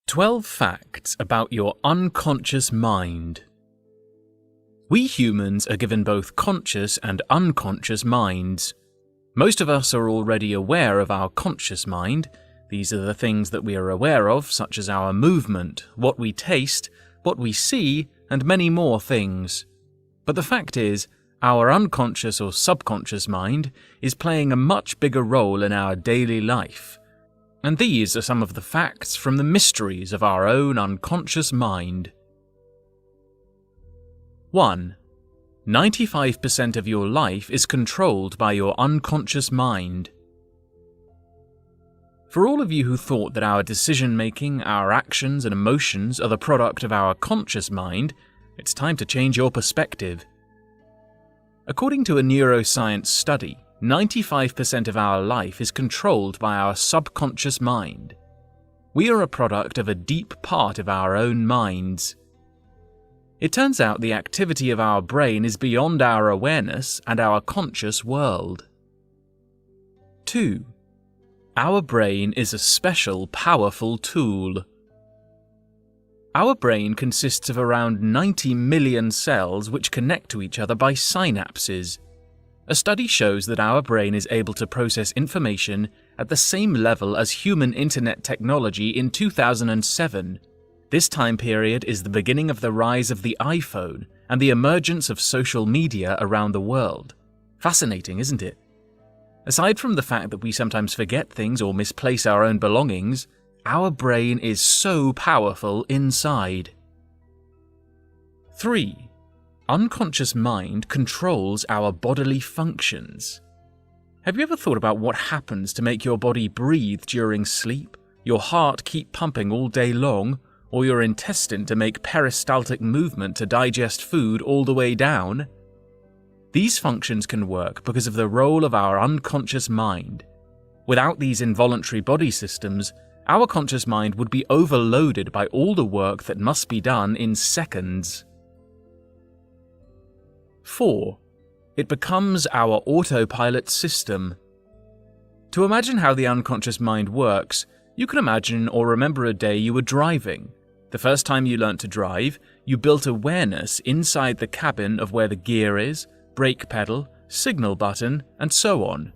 12 facts about your unconscious mind. We humans are given both conscious and unconscious minds. Most of us are already aware of our conscious mind. These are the things that we are aware of, such as our movement, what we taste, what we see, and many more things. But the fact is, our unconscious or subconscious mind is playing a much bigger role in our daily life. And these are some of the facts from the mysteries of our own unconscious mind. 1. 95% of your life is controlled by your unconscious mind. For all of you who thought that our decision-making, our actions and emotions are the product of our conscious mind, it's time to change your perspective. According to a neuroscience study, 95% of our life is controlled by our subconscious mind. We are a product of a deep part of our own minds. It turns out the activity of our brain is beyond our awareness and our conscious world. 2. Our brain is a special, powerful tool. Our brain consists of around 90 million cells which connect to each other by synapses. A study shows that our brain is able to process information at the same level as human internet technology in 2007. This time period is the beginning of the rise of the iPhone and the emergence of social media around the world. Fascinating, isn't it? Aside from the fact that we sometimes forget things or misplace our own belongings, our brain is so powerful inside. 3. Unconscious mind controls our bodily functions. Have you ever thought about what happens to make your body breathe during sleep, your heart keep pumping all day long, or your intestine to make peristaltic movement to digest food all the way down? These functions can work because of the role of our unconscious mind. Without these involuntary body systems, our conscious mind would be overloaded by all the work that must be done in seconds. 4. It becomes our autopilot system. To imagine how the unconscious mind works, you can imagine or remember a day you were driving. The first time you learnt to drive, you built awareness inside the cabin of where the gear is, brake pedal, signal button, and so on.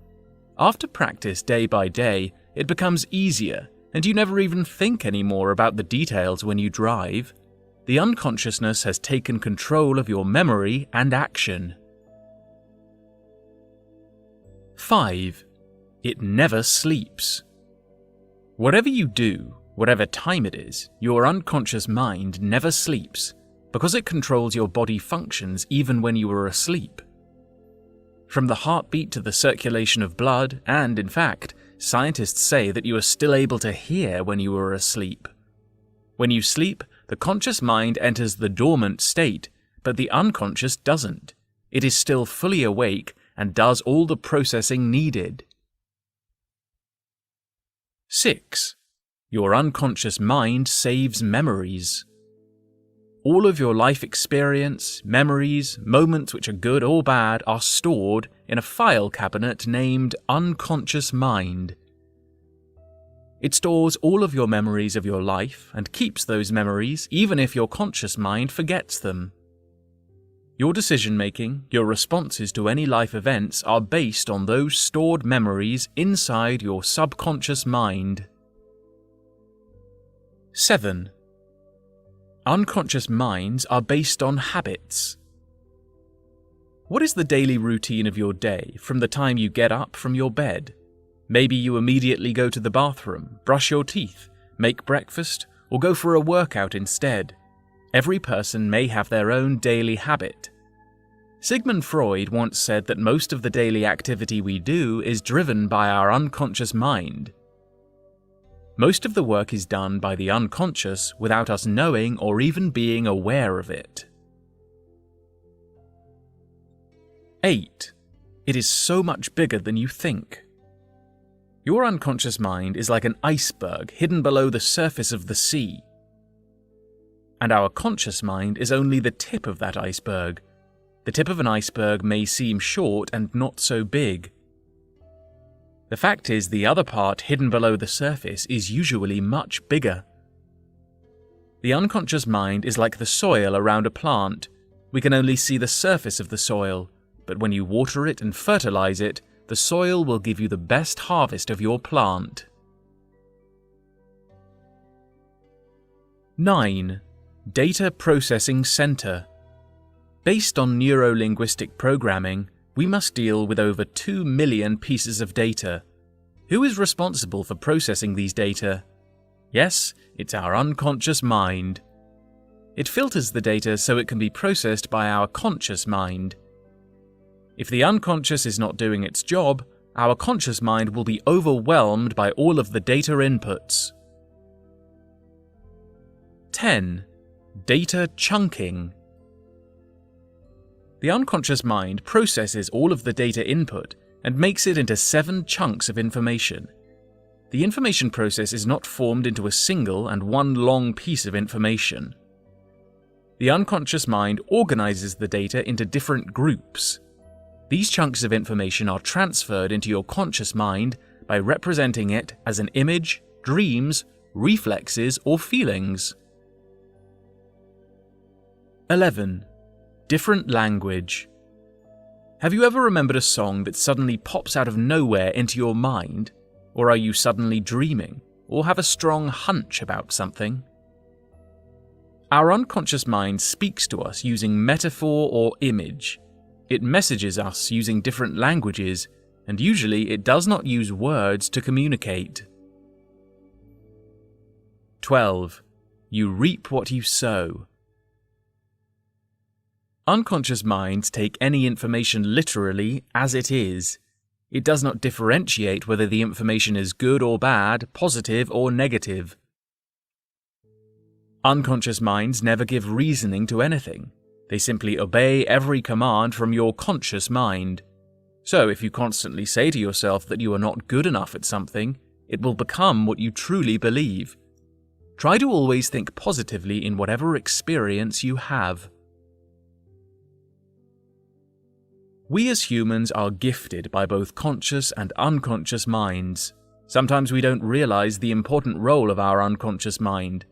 After practice day by day, it becomes easier, and you never even think anymore about the details when you drive. The unconsciousness has taken control of your memory and action. 5. It never sleeps. Whatever you do, whatever time it is, your unconscious mind never sleeps, because it controls your body functions even when you are asleep. From the heartbeat to the circulation of blood, and in fact, scientists say that you are still able to hear when you are asleep. When you sleep, the conscious mind enters the dormant state, but the unconscious doesn't. It is still fully awake and does all the processing needed. 6. Your unconscious mind saves memories. All of your life experience, memories, moments which are good or bad are stored in a file cabinet named unconscious mind. It stores all of your memories of your life and keeps those memories even if your conscious mind forgets them. Your decision-making, your responses to any life events are based on those stored memories inside your subconscious mind. 7. Unconscious minds are based on habits. What is the daily routine of your day from the time you get up from your bed? Maybe you immediately go to the bathroom, brush your teeth, make breakfast, or go for a workout instead. Every person may have their own daily habit. Sigmund Freud once said that most of the daily activity we do is driven by our unconscious mind. Most of the work is done by the unconscious without us knowing or even being aware of it. 8. It is so much bigger than you think. Your unconscious mind is like an iceberg hidden below the surface of the sea. And our conscious mind is only the tip of that iceberg. The tip of an iceberg may seem short and not so big. The fact is, the other part hidden below the surface is usually much bigger. The unconscious mind is like the soil around a plant. We can only see the surface of the soil, but when you water it and fertilize it, the soil will give you the best harvest of your plant. 9. Data Processing Center. Based on neuro-linguistic programming, we must deal with over 2 million pieces of data. Who is responsible for processing these data? Yes, it's our unconscious mind. It filters the data so it can be processed by our conscious mind. If the unconscious is not doing its job, our conscious mind will be overwhelmed by all of the data inputs. 10. Data chunking. The unconscious mind processes all of the data input and makes it into 7 chunks of information. The information process is not formed into a single and one long piece of information. The unconscious mind organizes the data into different groups. These chunks of information are transferred into your conscious mind by representing it as an image, dreams, reflexes, or feelings. 11. Different language. Have you ever remembered a song that suddenly pops out of nowhere into your mind? Or are you suddenly dreaming? Or have a strong hunch about something? Our unconscious mind speaks to us using metaphor or image. It messages us using different languages, and usually it does not use words to communicate. 12. You reap what you sow. Unconscious minds take any information literally as it is. It does not differentiate whether the information is good or bad, positive or negative. Unconscious minds never give reasoning to anything. They simply obey every command from your conscious mind. So if you constantly say to yourself that you are not good enough at something, it will become what you truly believe. Try to always think positively in whatever experience you have. We as humans are gifted by both conscious and unconscious minds. Sometimes we don't realize the important role of our unconscious mind.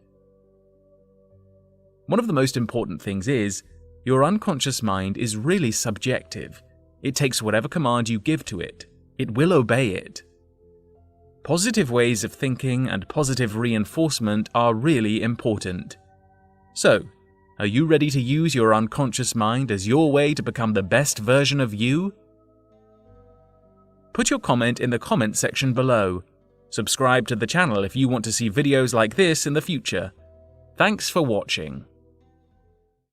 One of the most important things is, your unconscious mind is really subjective. It takes whatever command you give to it. It will obey it. Positive ways of thinking and positive reinforcement are really important. So, are you ready to use your unconscious mind as your way to become the best version of you? Put your comment in the comment section below. Subscribe to the channel if you want to see videos like this in the future. Thanks for watching.